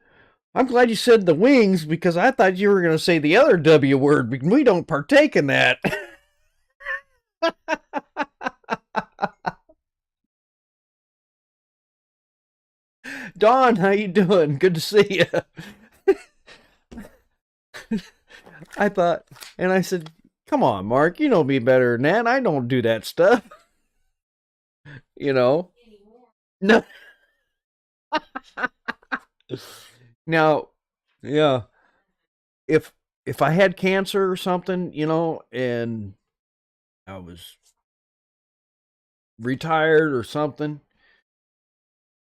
I'm glad you said the wings because I thought you were going to say the other W word, because we don't partake in that." Dawn, how you doing? Good to see you. I thought, and I said, come on, Mark, you know me better than that. I don't do that stuff. You know? No. Now, yeah, if I had cancer or something, you know, and I was retired or something,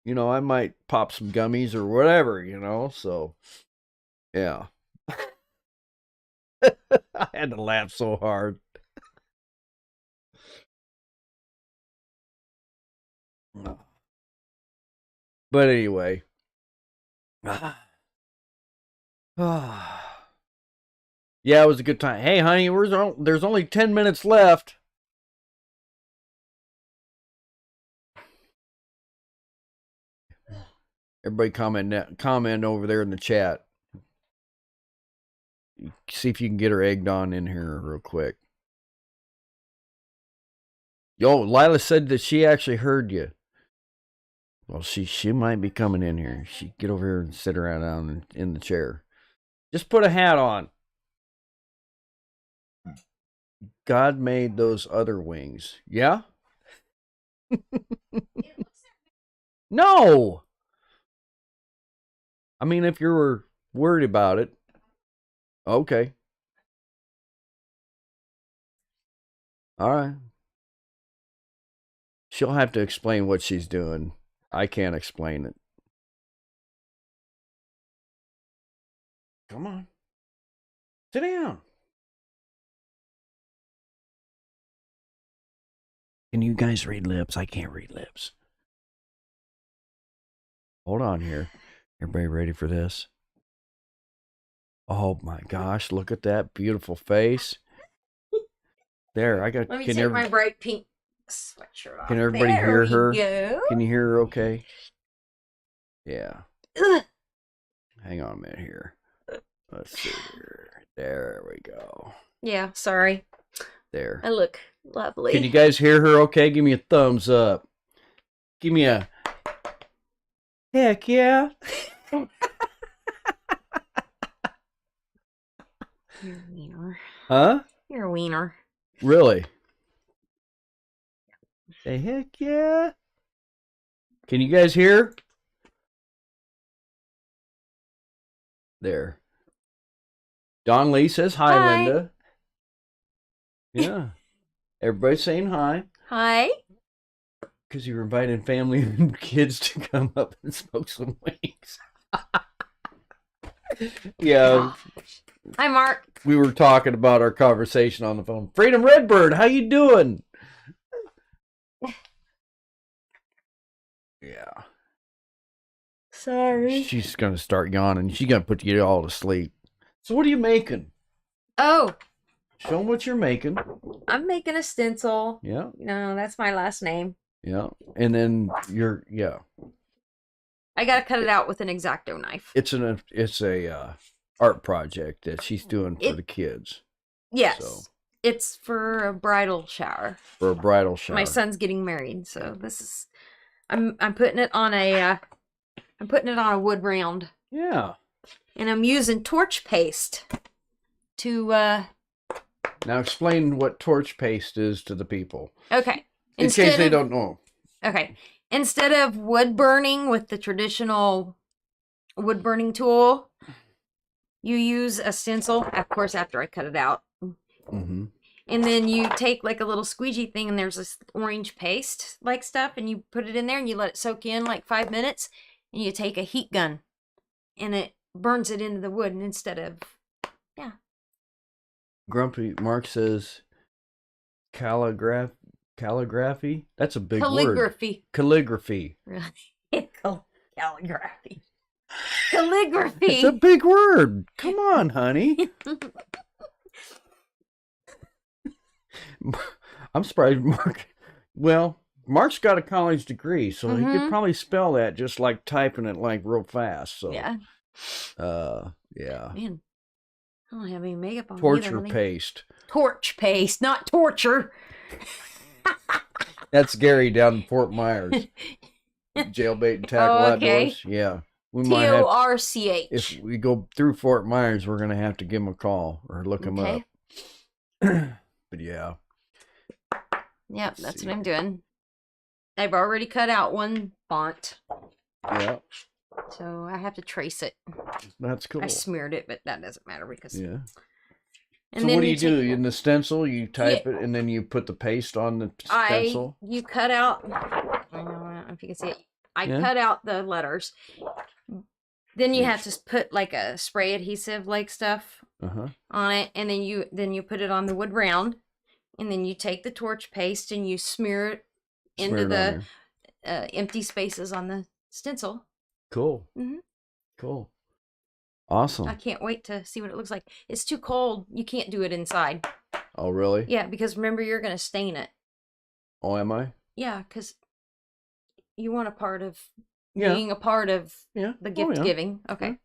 you know, I might pop some gummies or whatever, you know. So, yeah. I had to laugh so hard. But anyway. Yeah, it was a good time. Hey, honey, there's only 10 minutes left. Everybody comment over there in the chat. See if you can get her egged on in here real quick. Yo, Lila said that she actually heard you. Well, she might be coming in here. She get over here and sit around down in the chair. Just put a hat on. God made those other wings. Yeah? No. I mean, if you were worried about it, okay. All right. She'll have to explain what she's doing. I can't explain it. Come on. Sit down. Can you guys read lips? I can't read lips. Hold on here. Everybody ready for this? Oh my gosh, look at that beautiful face. There, I got. Let me take my bright pink sweatshirt off. Can everybody there hear her? Go. Can you hear her okay? Yeah. Ugh. Hang on a minute here. Let's see here. There we go. Yeah, sorry. There. I look lovely. Can you guys hear her okay? Give me a thumbs up. Give me a heck yeah. You're a wiener. Huh? You're a wiener. Really? Say heck yeah. Can you guys hear? There. Don Lee says hi, Hi. Linda. Yeah. Everybody's saying hi. Hi. Because you were inviting family and kids to come up and smoke some wings. Yeah. Gosh. Hi, Mark. We were talking about our conversation on the phone. Freedom Redbird, how you doing? Yeah. Sorry. She's going to start yawning. She's going to put you all to sleep. So what are you making? Oh, Show them what you're making. I'm making a stencil. Yeah. No, that's my last name. Yeah. And then yeah. I gotta cut it out with an X-Acto knife. It's a art project that she's doing for the kids. Yes. So. It's for a bridal shower. For a bridal shower. My son's getting married, so this is I'm putting it on a wood round. Yeah. And I'm using torch paste to Now explain what torch paste is to the people. okay. In case they don't know. Okay. Instead of wood burning with the traditional wood burning tool, you use a stencil, of course, after I cut it out. Mm-hmm. And then you take like a little squeegee thing and there's this orange paste like stuff and you put it in there and you let it soak in like 5 minutes and you take a heat gun and it burns it into the wood and instead of, yeah. Grumpy Mark says calligraphy. That's a big word. Calligraphy. Really? Calligraphy. Calligraphy. It's a big word. Come on, honey. I'm surprised Mark. Well, Mark's got a college degree, so he could probably spell that just like typing it like real fast. So yeah. Yeah. Man, I don't have any makeup on. Torture either, paste. Torch paste, not torture. That's Gary down in Fort Myers. jailbait and tackle Oh, okay. outdoors. Yeah, we might have. TORCH. If we go through Fort Myers, we're gonna have to give them a call or look them Okay. up. But yeah, Yep, Let's that's see. what I'm doing. I've already cut out one font, yeah, so I have to trace it. that's cool. I smeared it, but that doesn't matter because. Yeah. And So then what do you do? take In the stencil, you type it, and then you put the paste on the stencil. you cut out. I don't know if you can see it. I Yeah. cut out the letters. Then you have to put like a spray adhesive like stuff Uh-huh. on it, and then you put it on the wood round, and then you take the torch paste and you smear it into Smear it on the there. empty spaces on the stencil. Cool. Mhm. Cool. Awesome. I can't wait to see what it looks like. It's too cold. You can't do it inside. Oh, really? Yeah, because remember you're gonna stain it. Oh, am I? Yeah, because you want a part of Yeah. being a part of Yeah. the Oh, gift yeah. giving. Okay.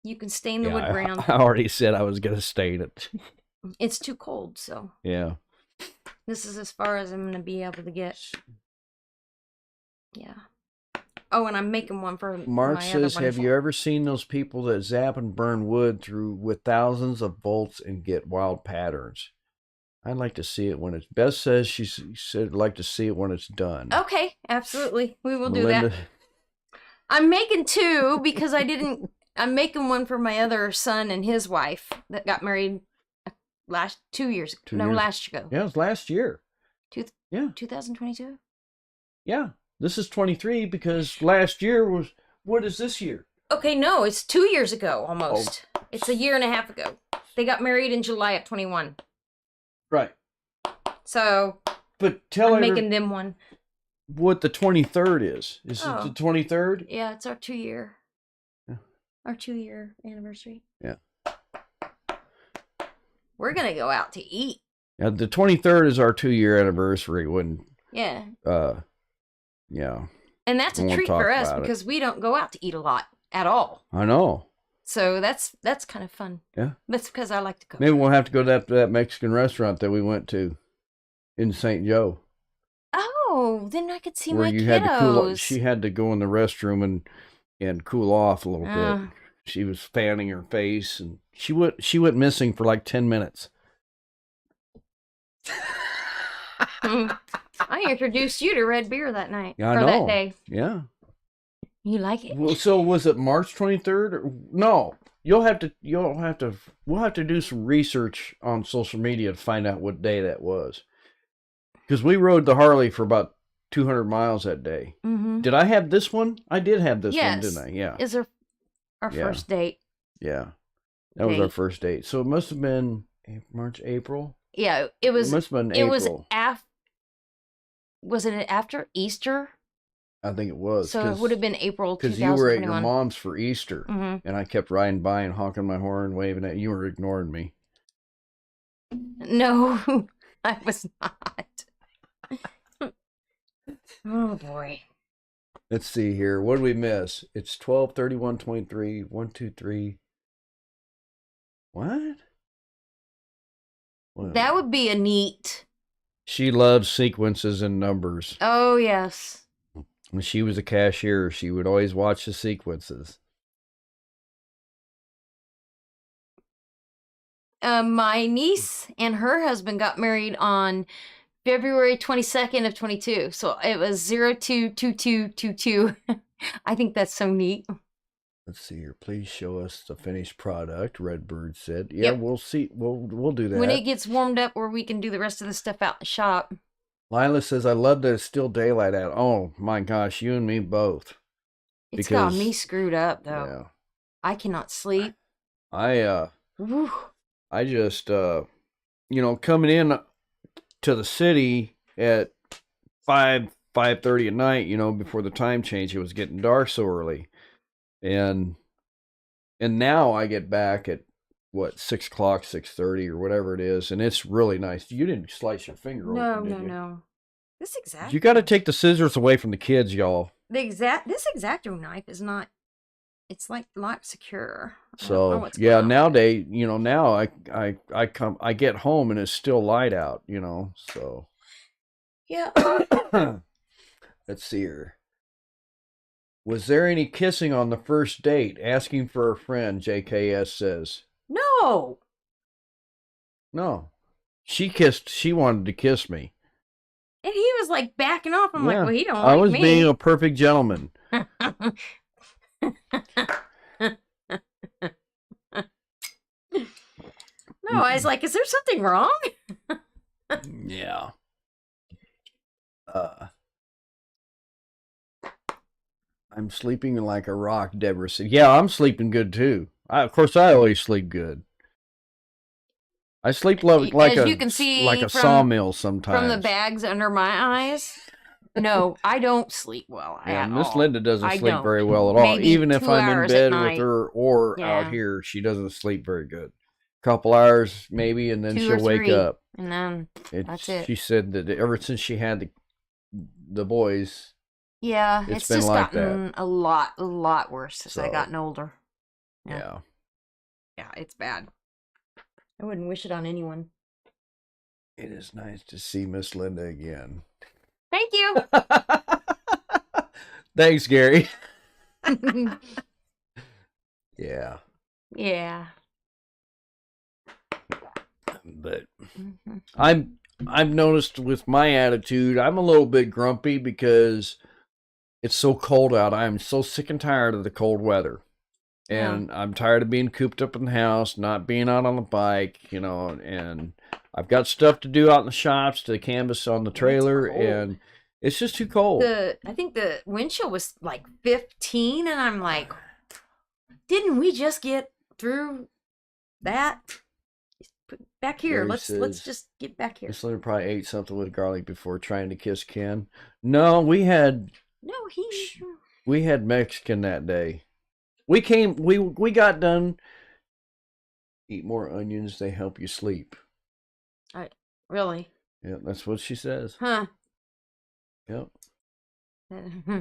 You can stain the wood I, brown. I already said I was gonna stain it. It's too cold, so Yeah. this is as far as I'm gonna be able to get. Yeah. Oh, and I'm making one for Mark my says, other "Have you ever seen those people that zap and burn wood through with thousands of volts and get wild patterns? I'd like to see it when it's." Beth says she said like to see it when it's done. Okay, absolutely. We will do Melinda, that. I'm making two because I didn't. I'm making one for my other son and his wife that got married last 2 years. 2 No, years. last ago. Yeah, it was last year. Yeah. 2022. Yeah. This is 23 because last year was. What is this year? Okay, no, it's 2 years ago almost. It's a year and a half ago. They got married in July of 21. Right. So But tell I'm her making them one. what the 23rd is. Is it Oh. the 23rd? Yeah, it's our 2-year. Yeah. Our 2-year anniversary. Yeah. We're gonna go out to eat. Yeah, the 23rd is our 2-year anniversary when Yeah. yeah. And that's I a won't treat talk for us about it. because we don't go out to eat a lot at all. I know. So that's kind of fun. Yeah. That's because I like to cook. Maybe we'll have to go to that Mexican restaurant that we went to in St. Joe. Oh, then I could see where my you kiddos. had to cool. She had to go in the restroom and cool off a little bit. She was fanning her face, and she went missing for like 10 minutes. I introduced you to red beer that night. I or know. that day. Yeah. You like it? Well, so was it March 23rd? Or, no. We'll have to do some research on social media to find out what day that was. Because we rode the Harley for about 200 miles that day. Mm-hmm. Did I have this one? I did have this Yes. one, didn't I? Yeah. Is our Yeah. first date? Yeah. That was our Date. first date. So it must have been March, April. Yeah, it was. It must have been It was April. Was it after Easter? I think it was. So it would have been April Because you were at your 2021. mom's for Easter. Mm-hmm. And I kept riding by and honking my horn, waving at you. You were ignoring me. No, I was not. Oh boy. Let's see here. What did we miss? It's 12, 31, 23, 1, 2, 3. What? That would be a neat. She loves sequences and numbers. Oh yes. When she was a cashier, she would always watch the sequences. My niece and her husband got married on February 22nd of 22. So it was 022222. I think that's so neat. Let's see here. Please show us the finished product. Redbird said. Yeah, Yep. we'll see. We'll do that. When it gets warmed up where we can do the rest of the stuff out in the shop. Lila says, I love that it's still daylight out. Oh my gosh, you and me both. It's got Because- me screwed up though. Yeah. I cannot sleep. I Whew. just coming in to the city at 5:30 at night, before the time change, it was getting dark so early. And now I get back at 6 o'clock, 6:30 or whatever it is, and it's really nice. You didn't slice your finger No, open, no, did you? no. This exact. You got to take the scissors away from the kids, y'all. This X-Acto knife is not. It's like not secure. I don't know So what's yeah, going on. nowadays, now I get home and it's still light out, so Yeah. Let's see her. Was there any kissing on the first date? Asking for a friend, JKS says. No. No. She wanted to kiss me. And he was like backing off. I'm like, Yeah. well, he don't I like was me. being a perfect gentleman. No, I was like, is there something wrong? Yeah. I'm sleeping like a rock, Deborah said. Yeah, I'm sleeping good too. Of course, I always sleep good. I sleep like As a you can see like a from- sawmill sometimes. From the bags under my eyes. No, I don't sleep well Yeah, at Miss all. Linda doesn't I sleep don't. very well at all. Maybe Even if 2 I'm in hours at bed with night. her or Yeah. out here, she doesn't sleep very good. Couple hours maybe, and then 2 or she'll wake 3. up. And then, That's it. She said that ever since she had the boys, yeah, It's it's been just like that. gotten a lot worse as I So, gotten older. Yeah. yeah. Yeah, it's bad. I wouldn't wish it on anyone. It is nice to see Miss Linda again. Thank you. Thanks, Gary. Yeah, Yeah. but Mhm. I've noticed with my attitude, I'm a little bit grumpy because it's so cold out. I am so sick and tired of the cold weather. And I'm tired of being cooped up in the house, not being out on the bike, and I've got stuff to do out in the shops to canvas on the trailer, cold. and it's just too cold. I think the wind chill was like 15, and I'm like, didn't we just get through that? Back here, Gary let's says, just get back here. Miss Linda probably ate something with garlic before trying to kiss Ken. No, we had No, Mexican that day. We got done. Eat more onions, they help you sleep. really, Yeah, that's what she says. huh? Yep. Hmm.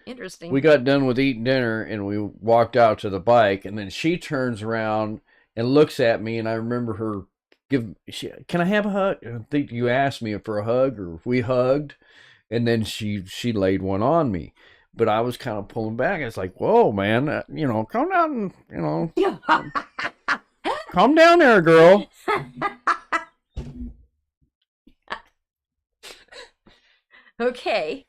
Interesting. We got done with eating dinner and we walked out to the bike, and then she turns around and looks at me, and I remember her can I have a hug? I think you asked me for a hug, or we hugged, and then she laid one on me. But I was kind of pulling back. It's like, whoa, man, calm down, calm down there, girl. Okay.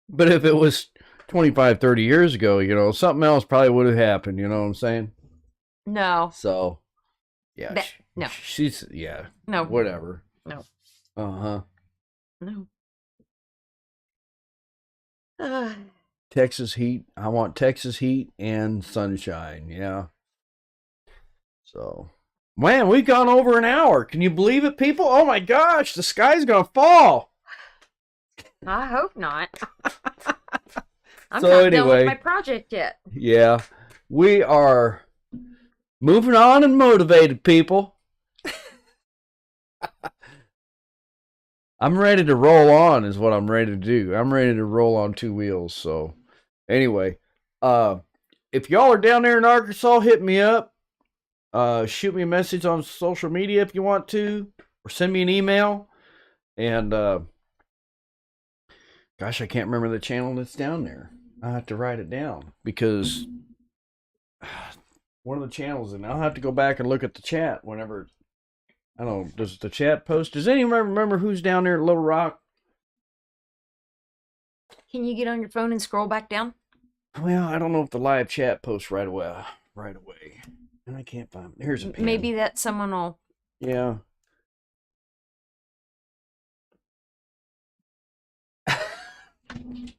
But if it was 25, 30 years ago, something else probably would have happened. You know what I'm saying? No. So, yeah. No. She's, yeah. No. Whatever. No. Uh-huh. No. Texas heat. I want Texas heat and sunshine. Yeah. So, man, we've gone over an hour. Can you believe it, people? Oh my gosh, the sky's going to fall. I hope not. I'm So not done anyway. with my project yet. Yeah. We are moving on and motivated, people. I'm ready to roll on is what I'm ready to do. I'm ready to roll on 2 wheels. So anyway, if y'all are down there in Arkansas, hit me up. Shoot me a message on social media if you want to, or send me an email. And gosh, I can't remember the channel that's down there. I have to write it down because one of the channels, and I'll have to go back and look at the chat whenever. I don't know, does the chat post? Does anyone remember who's down there at Little Rock? Can you get on your phone and scroll back down? Well, I don't know if the live chat posts right away. And I can't find it. Here's a pen. Maybe that someone will. Yeah.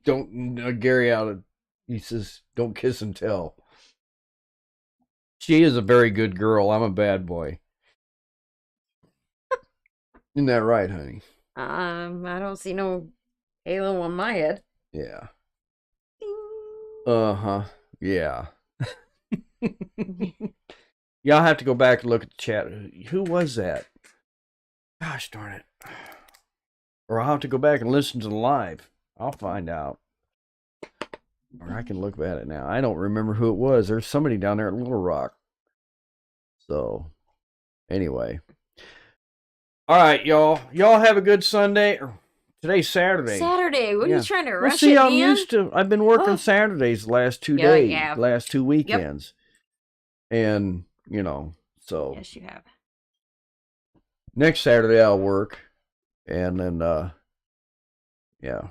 Don't Gary he says, don't kiss and tell. She is a very good girl. I'm a bad boy. Isn't that right, honey? I don't see no halo on my head. Yeah. Uh-huh. Yeah. Yeah, I'll have to go back and look at the chat. Who was that? Gosh darn it. Or I'll have to go back and listen to the live. I'll find out. Or I can look at it now. I don't remember who it was. There's somebody down there at Little Rock. So, anyway. All right, y'all. Y'all have a good Sunday. Or Today's Saturday. Saturday. What are Yeah. you trying to Well, rush see, it, I'm man? used to. I've been working Oh. Saturdays the last 2 Yeah, days, yeah. last 2 weekends, and so Yes, you have. next Saturday I'll work, and then yeah,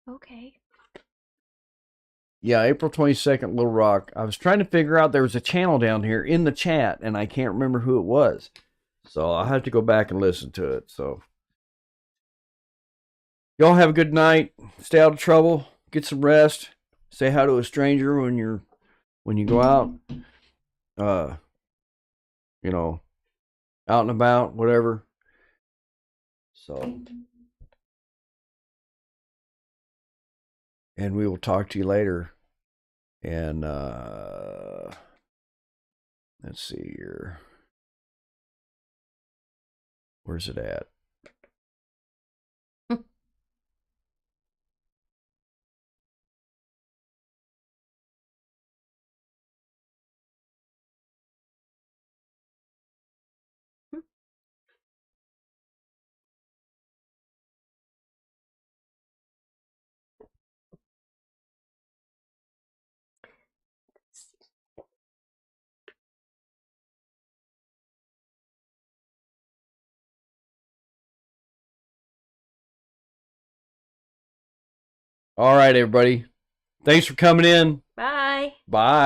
Okay. yeah, April 22nd, Little Rock. I was trying to figure out there was a channel down here in the chat, and I can't remember who it was, so I'll have to go back and listen to it. So y'all have a good night. Stay out of trouble. Get some rest. Say hi to a stranger when you go out. Out and about, whatever. So, and we will talk to you later. And let's see here. Where's it at? All right, everybody. Thanks for coming in. Bye. Bye.